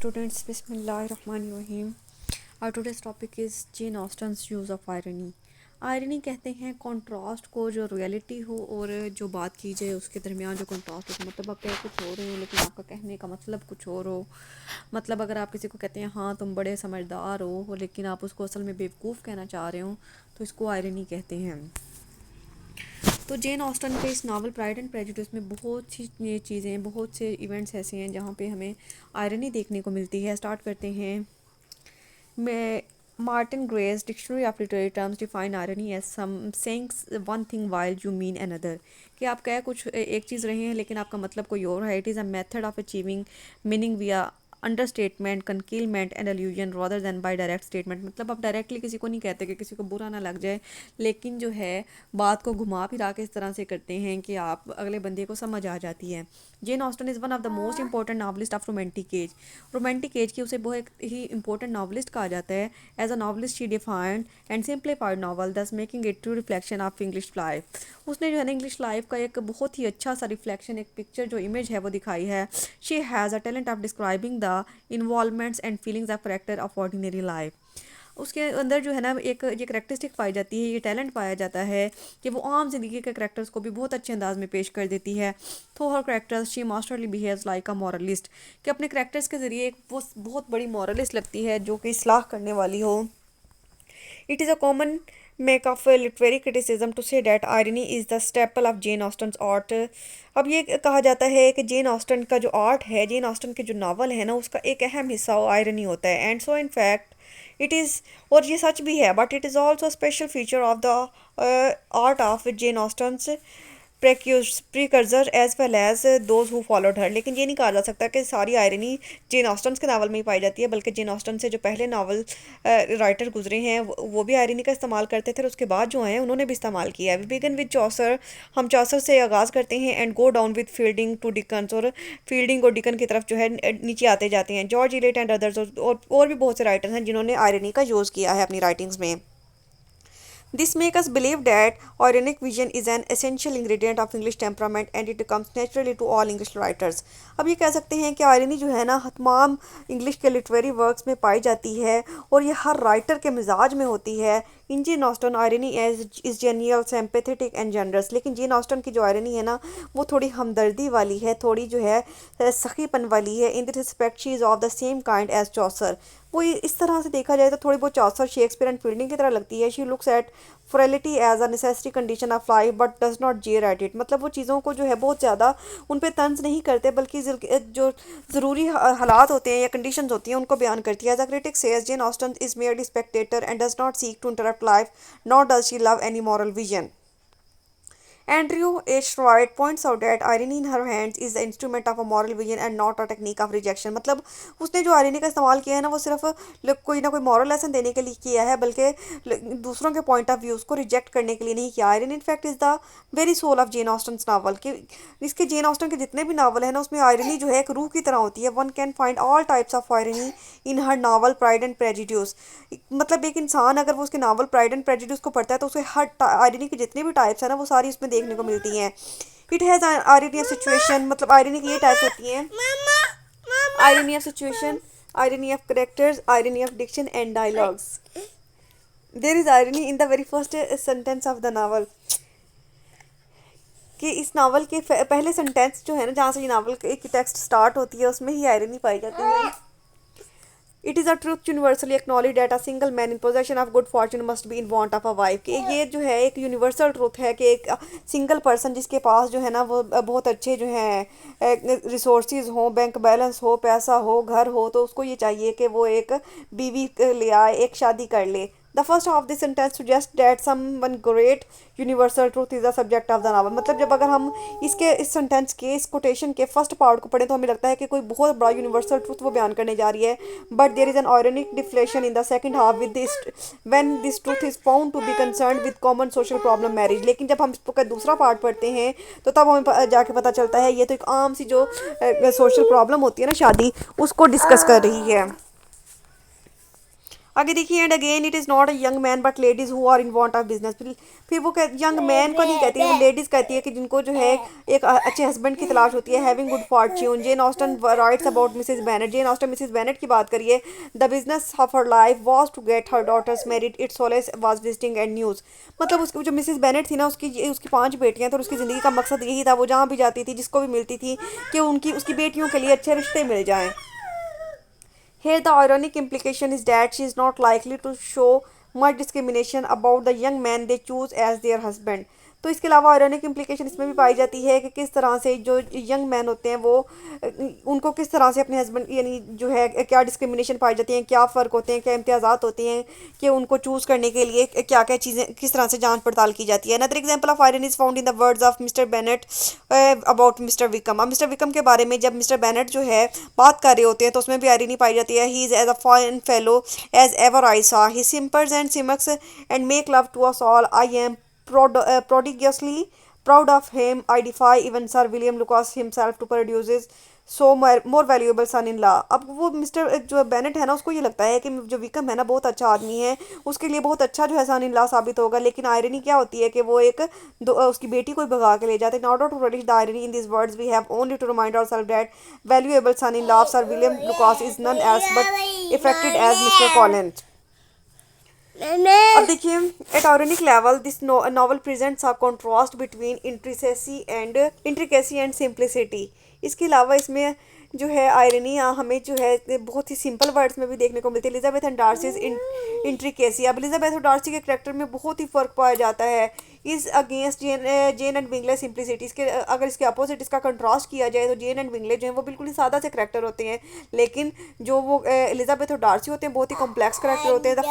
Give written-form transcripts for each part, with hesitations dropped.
students, Bismillahirrahmanirrahim. Our today's topic is Jane Austen's use of irony. Irony कहते हैं contrast को, जो reality हो और जो बात की जाए उसके दरमियान जो कॉन्ट्रास्ट हो। मतलब आप कह कुछ हो रहे हो लेकिन आपका कहने का मतलब कुछ और हो। मतलब अगर आप किसी को कहते हैं हाँ तुम बड़े समझदार हो लेकिन आप उसको असल में बेवकूफ़ कहना चाह रहे हो, तो इसको आयरनी कहते हैं। तो जेन ऑस्टन के इस नावल प्राइड एंड प्रेजुडिस में बहुत सी ये चीज़ें, बहुत से इवेंट्स ऐसे हैं जहाँ पे हमें आयरनी देखने को मिलती है। स्टार्ट करते हैं। मैं Martin Gray's dictionary of literary terms define irony as some saying one thing while you mean another, कि आप कह कुछ एक चीज़ रहे हैं लेकिन आपका मतलब कोई और है। It is a method of achieving meaning via understatement, concealment and allusion rather than by direct statement. मतलब आप डायरेक्टली किसी को नहीं कहते कि किसी को बुरा ना लग जाए, लेकिन जो है बात को घुमा फिरा के इस तरह से करते हैं कि आप अगले बंदे को समझ आ जाती है। Jane Austen is one of the most important novelist of romantic age. Romantic age की उसे बहुत ही इंपॉर्टेंट नावलिस्ट कहा जाता है। As a novelist she defined and simplified novel thus making it true reflection of English life. उसने जो है ना इंग्लिश लाइफ का एक बहुत ही अच्छा सा रिफ्लेक्शन, एक पिक्चर जो इमेज है वो दिखाई है। She has a talent of describing the involvements and feelings of character of ordinary life. उसके अंदर जो है ना एक ये करेक्टरिस्टिक पाई जाती है, ये टैलेंट पाया जाता है कि वो आम जिंदगी के करेक्टर्स को भी बहुत अच्छे अंदाज में पेश कर देती है। Through her characters she masterly behaves like a moralist, कि अपने करेक्टर्स के ज़रिए एक वो बहुत बड़ी मॉरलिस्ट लगती है जो कि इस्लाह करने वाली हो। It is a common make of literary criticism to say that irony is the staple of Jane Austen's art. अब ये कहा जाता है कि जेन ऑस्टन का जो आर्ट है, जेन ऑस्टन के जो नावल है ना, उसका एक अहम हिस्सा आयरनी होता है। And so in fact it is, और ये सच भी है, but it is also special feature of the art of Jane Austen's precursor as well as those who followed her. लेकिन ये नहीं कहा जा सकता कि सारी आयरनी जेन ऑस्टन्स के नावल में ही पाई जाती है, बल्कि जेन ऑस्टन से जो पहले नावल राइटर गुजरे हैं वो भी आयरनी का इस्तेमाल करते थे, और उसके बाद जो हैं उन्होंने भी इस्तेमाल किया है। वी बिगन विद चौसर, हम चौसर से आगाज़ करते हैं, and go down with Fielding to Dickens, और फील्डिंग और डिकन की तरफ जो है नीचे आते जाते हैं। जॉर्ज इलियट एंड अदर्स, और भी बहुत से राइटर्स हैं जिन्होंने आयरनी का यूज़ किया है अपनी राइटिंग्स में। This makes us believe that ironic vision is an essential ingredient of English temperament and it comes naturally to all English writers. अब ये कह सकते हैं कि आयरनी जो है ना तमाम इंग्लिश के लिटरेरी वर्क्स में पाई जाती है और ये हर राइटर के मिजाज में होती है। In Jane Austen irony is genial sympathetic and generous. लेकिन जेन ऑस्टन की जो आयरनी है ना वो थोड़ी हमदर्दी वाली है, थोड़ी जो है सखीपन वाली है। In the respect she is of the same kind as Chaucer. वो इस तरह से देखा जाए तो थोड़ी बहुत चौसर, शेक्सपियर एंड फील्डिंग की तरह लगती है। She looks at frailty as a necessary condition of life but does not jeer at it. मतलब वो चीज़ों को जो है बहुत ज़्यादा उन पर तंज नहीं करते, बल्कि जो ज़रूरी हालात होते हैं या कंडीशंस होती हैं उनको बयान करती है। As a critic says Jane Austen is merely spectator and does not seek to interrupt life not does she love any moral vision. Andrew H. Wright points out that irony in her hands is the instrument of a moral vision and not a technique of rejection. मतलब उसने जो irony का इस्तेमाल किया है ना वो सिर्फ कोई ना कोई मॉरल लेसन देने के लिए किया है, बल्कि दूसरों के पॉइंट ऑफ व्यू उसको रिजेक्ट करने के लिए नहीं किया। Irony in fact is the very soul of Jane Austen novel. कि इसके जेन ऑस्टन के जितने भी नावल है ना उसमें आयरनी जो है एक रूह की तरह होती है। One can find all types of irony in her novel pride and prejudice. मतलब एक इंसान अगर वो उसके नावल प्राइड एंड प्रेजुडिस को पढ़ता है तो उसे हर आयरनी की जितनी भी टाइप्स है ना वो सारी उसमें देखने को मिलती हैं। It has irony of situation, मतलब आयरनी की ये टाइप्स होती हैं। Irony of situation, irony of characters, irony of diction and dialogues. There is irony in the very first sentence of the novel. कि इस नावल के पहले सेंटेंस जो है ना जहाँ से ये नावल की टेक्स्ट स्टार्ट होती है उसमें ही आयरनी पाई जाती है। It is a truth universally acknowledge that a single man in possession of good Fortune must be in want of a wife. कि ये जो है एक यूनिवर्सल ट्रूथ है कि एक सिंगल पर्सन जिसके पास जो है ना वो बहुत अच्छे जो हैं रिसोर्सेज हों, बैंक बैलेंस हो, पैसा हो, घर हो, तो उसको ये चाहिए कि वो एक बीवी ले आए, एक शादी कर ले। The first of this sentence suggest that someone great universal truth is the subject of the novel. मतलब जब अगर हम इस सेंटेंस के, इस कोटेशन के फर्स्ट पार्ट को पढ़ें तो हमें लगता है कि कोई बहुत बड़ा यूनिवर्सल ट्रूथ वो बयान करने जा रही है। But there is an ironic deflation in the second half with this when this truth is found to be concerned with common social problem marriage. लेकिन जब हम इसका दूसरा पार्ट पढ़ते हैं तो तब हमें जाके पता चलता है ये तो एक आम सी जो सोशल प्रॉब्लम होती है ना शादी, उसको डिस्कस कर रही है। आगे देखिए, and again it is not a young man but ladies who are in want of business. फिर वो यंग मैन को नहीं कहती है, वो लेडीज़ कहती है कि जिनको जो है एक अच्छे हस्बैंड की तलाश होती है। Having good fortune, Jane Austen writes about Mrs Bennet. Jane Austen Mrs Bennet की बात करिए, the business of her life was to get her daughters married, its solace was visiting and news. मतलब उसकी जो मिसेज बेनेट थी ना, उसकी उसकी 5 बेटियां थी और उसकी ज़िंदगी का मकसद यही था, वो जहाँ भी जाती थी, जिसको भी मिलती थी, कि उनकी उसकी बेटियों के लिए अच्छे रिश्ते मिल जाएं। Here, the ironic implication is that she is not likely to show much discrimination about the young man they choose as their husband. तो इसके अलावा आयरनिक इम्प्लीकेशन इसमें भी पाई जाती है कि किस तरह से जो यंग मैन होते हैं वो उनको किस तरह से अपने हस्बैंड यानी जो है क्या डिस्क्रिमिनेशन पाई जाती हैं, क्या फ़र्क होते हैं, क्या इम्तियाज़ात होते हैं, कि उनको चूज़ करने के लिए क्या क्या चीज़ें किस तरह से जांच पड़ताल की जाती है। Another example of irony is found in the words of Mr Bennet about Mr Wickham. अब मिस्टर विकम के बारे में जब मिस्टर बेनेट जो है बात कर रहे होते हैं तो उसमें भी आयरनी पाई जाती है। He is as a fine fellow as ever I saw, he simpers and smirks and make love to us all, I am prodigiously proud of him. I defy even Sir William Lucas himself to produce so more valuable son in law. अब वो mister जो Bennett है ना, उसको ये लगता है कि जो विकम है ना बहुत अच्छा आदमी है, उसके लिए बहुत अच्छा जो है सन इन लॉ साबित होगा। लेकिन आयरनी क्या होती है कि वो उसकी बेटी को ही भगा के ले जाते हैं। In order to produce the irony in this words we have only to remind ourself that valuable son in law of Sir William Lucas is none else but affected as Mr Collins. अब देखिए, at ironic level this novel presents a contrast between intricacy and simplicity. इसके अलावा इसमें जो है irony हमें जो है बहुत ही सिंपल वर्ड्स में भी देखने को मिलती है। Elizabeth and Darcy's intricacy. अब एलिजाबेथ और डार्सी के करेक्टर में बहुत ही फ़र्क पाया जाता है। इस अगेंस्ट जेन एंड विंगले सिंप्लिसिटी। इसके अगर इसके अपोजिट इसका कंट्रास्ट किया जाए तो जेन एंड विंगले जो हैं वो बिल्कुल ही सादा से करेक्टर होते हैं, लेकिन जो वो एलिजाबेथ और डार्सी होते हैं बहुत ही कॉम्प्लेक्स करेक्टर होते हैं। The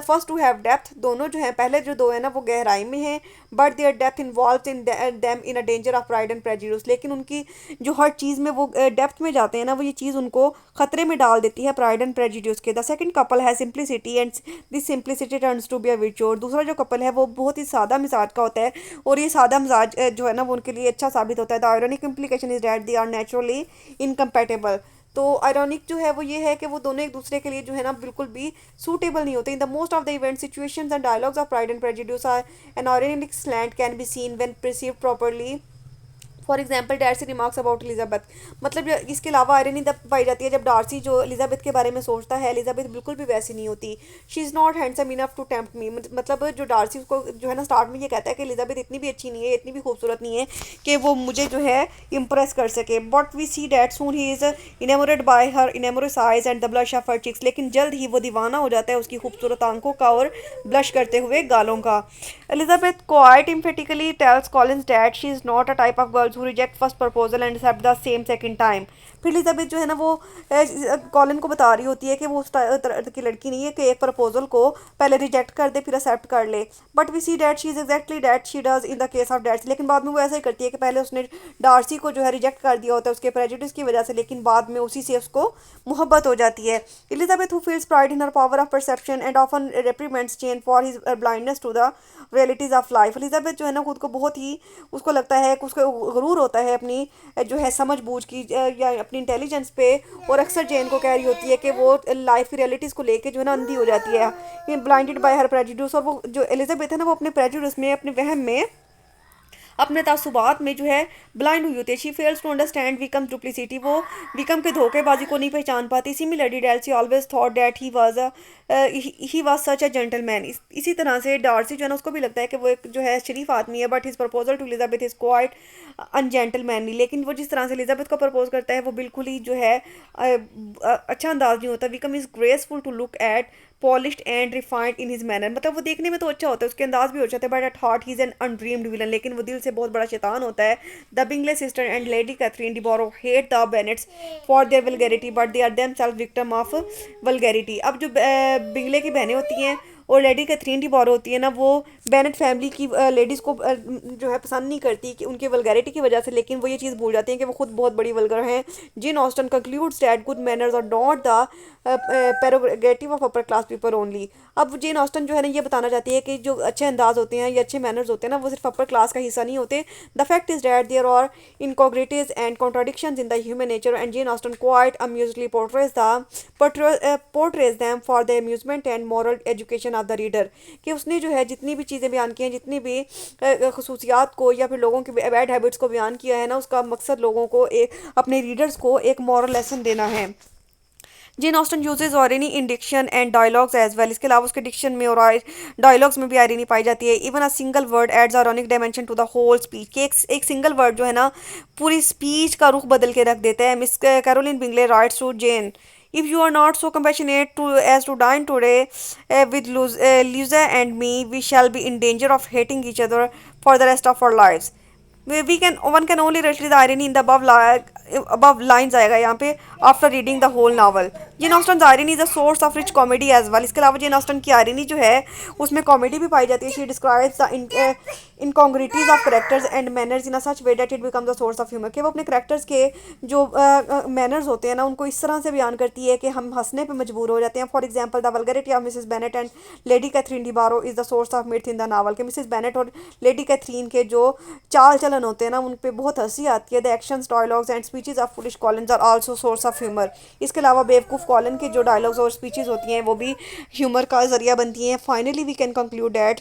first two have depth. दोनों जो हैं पहले जो दो है ना वो गहराई में हैं, but their depth involve in them in a danger of pride and prejudice. लेकिन उनकी जो हर चीज़ में वो डेप्थ में जाते हैं ना, वो ये चीज़ उनको खतरे में डाल देती है प्राइड एंड प्रेजुडिस के। द सेकंड कपल है simplicity and this simplicity turns to be a virtue. दूसरा जो कपल है वो बहुत ही सादा मिजाज का होता है और ये सादा मिजाज जो है ना वो उनके लिए अच्छा साबित होता है। The ironic implication is that they are naturally incompatible. तो आयरनिक जो है वो ये है कि वो दोनों एक दूसरे के लिए जो है ना बिल्कुल भी सूटेबल नहीं होते। In the most of the event situations and dialogues of pride and prejudice are an ironic slant can be seen when perceived properly. For example Darcy remarks about Elizabeth. मतलब इसके अलावा आयरनी तब पाई जाती है जब Darcy जो Elizabeth के बारे में सोचता है, एलिजाबेथ बिल्कुल भी वैसी नहीं होती। She is not handsome enough to tempt me. मतलब जो डार्सी उसको जो है ना स्टार्ट में ये कहता है कि एलिजाबेथ इतनी भी अच्छी नहीं है, इतनी भी खूबसूरत नहीं है कि वो मुझे जो है इम्प्रेस कर सके। But we see that soon he is enamoured by her enamorous eyes and the blush of her cheeks. लेकिन जल्द ही वो दीवाना हो जाता है उसकी खूबसूरत आंखों का और ब्लश करते हुए गालों का। Elizabeth quite emphatically tells Collins that she is not a type of girls who reject first proposal and accept the same second time. फिर एलिजाबेथ जो है ना वो कॉलिन को बता रही होती है कि वो उस तरह की लड़की नहीं है कि एक प्रपोजल को पहले रिजेक्ट कर दे फिर एक्सेप्ट कर ले। But we see that she is exactly that she does in the case of Darcy. लेकिन बाद में वो ऐसा ही करती है कि पहले उसने डार्सी को जो है रिजेक्ट कर दिया होता है उसके प्रेजुडिस की वजह से, लेकिन बाद में उसी से उसको मोहब्बत हो जाती है। Elizabeth who feels pride in her power of perception and often reprimands Jane for his blindness to the realities of life. Elizabeth जो है ना खुद को बहुत ही उसको लगता है कि उसको गुरूर होता है अपनी जो है समझ बूझ की या अपनी इंटेलिजेंस पे, और अक्सर जेन को कह रही होती है कि वो लाइफ की रियलिटीज़ को लेके जो है ना अंधी हो जाती है, ब्लाइंडेड बाय हर प्रेजुडिस। और वो जो एलिजाबेथ है ना वो अपने प्रेजुडिस में, अपने वहम में, अपने तासुबात में जो है ब्लाइंड हुई होती है। She fails to understand Wickham duplicity. वो विकम के धोखेबाजी को नहीं पहचान पाती। Similarly Darcy always thought that he was such a gentleman. इसी तरह से डार्सी जो है ना उसको भी लगता है कि वो एक जो है शरीफ आदमी है, but his proposal to Elizabeth is quite ungentlemanly. लेकिन वो जिस तरह से एलिजाबेथ को प्रपोज करता है वो बिल्कुल ही जो है अच्छा अंदाज नहीं होता। Wickham is graceful to look at, polished and refined in his manner. मतलब वो देखने में तो अच्छा होता है, उसके अंदाज भी हो जाते हैं, but at heart he is an undreamed villain. लेकिन वो दिल से बहुत बड़ा शैतान होता है। The Bingley sister and Lady Catherine de Bourgh hate the Bennets for their vulgarity but they are themselves victim of vulgarity. अब जो बिंगले की बहनें होती हैं और लेडी कैथरीन डी बोरो होती है ना, वो बेनेट फैमिली की लेडीज़ को जो है पसंद नहीं करती कि उनके वल्गैरिटी की वजह से, लेकिन वो ये चीज़ भूल जाती हैं कि वो खुद बहुत बड़ी वल्गर हैं। Jane Austen concludes that good manners are not the prerogative of upper class people only. अब जेन ऑस्टन जो है ना ये बताना चाहती है कि जो अच्छे अंदाज होते हैं या अच्छे मैनर्स होते हैं ना, वो सिर्फ अपर क्लास का हिस्सा नहीं होते। The fact is that there are incongruities and contradictions in the human nature and Jane Austen quite amusingly portrays them for the amusement and moral education of the reader। कि उसने जो है जितनी भी चीज़ें बयान की हैं, जितनी भी खसूसियात को या फिर लोगों की बैड हैबिट्स को बयान किया है ना, उसका मकसद लोगों को अपने रीडर्स को एक मॉरल लेसन देना है। Jane Austen uses irony in diction and dialogues as well. इसके अलावा उसके डिक्शन में और डायलॉग्स में भी आयरनी पाई जाती है। Even a single word adds ironic dimension to the whole speech. कि एक सिंगल वर्ड जो है ना पूरी स्पीच का रुख बदल के रख देता है। Miss Caroline Bingley writes to Jane, if you are not so compassionate as to dine today with Luza and me, we shall be in danger of hating each other for the rest of our lives। we can one can only read the irony in the above lines आएगा यहाँ पे after reading the whole novel। Jane Austen irony is a source of rich comedy as well। इसके अलावा Jane Austen की irony जो है उसमें comedy भी पाई जाती है। she describes the incongruities of characters and manners in a such way that it becomes a source of humor। कि वो अपने करेक्टर्स के जो मैनर्स होते हैं ना उनको इस तरह से बयान करती है कि हम हंसने पे मजबूर हो जाते हैं। For example the vulgarity of Mrs Bennet and Lady Catherine de Bourgh is the source of mirth in the novel. कि मिसेस बेनेट और लेडी कैथरीन के जो चाल चलन होते हैं ना उन पे बहुत हंसी आती है। The actions dialogues and speeches of foolish Collins are also source of humour. इसके अलावा बेवकूफ़ कॉलिन के जो डायलॉग्स और स्पीचेस होती हैं वो भी ह्यूमर का जरिया बनती हैं। Finally we can conclude that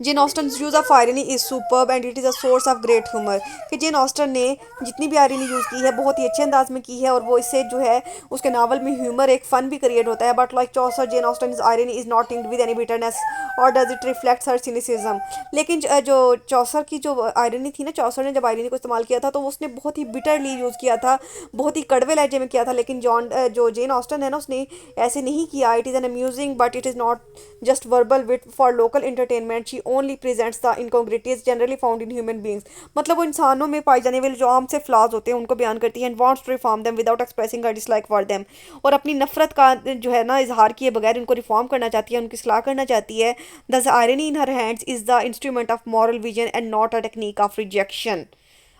Jane Austen's use of irony is superb and it is a source of great humour. कि जेन ऑस्टन ने जितनी भी आयरनी यूज़ की है बहुत ही अच्छे अंदाज में की है और वो इससे जो है उसके नावल में ह्यूमर एक फ़न भी क्रिएट होता है। But like Chaucer Jane Austen is irony is not tinged with any bitterness or does it reflects her cynicism. लेकिन जो चौसर की जो आयरनी थी ना, चौसर ने जब आयरनी को इस्तेमाल किया था तो उसने बहुत ही बिटरली यूज़ किया था, बहुत ही कड़वे लहजे में किया था। लेकिन जो जेन ऑस्टन है ना उसने ऐसे नहीं किया। It is an amusing but it is not just verbal wit for local entertainment. She only presents the incongruities generally found in human beings. मतलब वो इंसानों में पाए जाने वाले जो आम से फ्लॉज होते हैं उनको बयान करती है and wants to reform them without expressing her dislike for them. और अपनी नफरत का जो है ना इजहार किए बगैर उनको रिफॉर्म करना चाहती है, उनकी सलाह करना चाहती है। The irony in her hands is the instrument of moral vision and not a technique of rejection.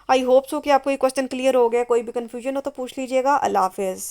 I hope so कि आपको ये क्वेश्चन क्लियर हो गया। कोई भी कन्फ्यूजन हो तो पूछ लीजिएगा। अल्लाह हाफिज़।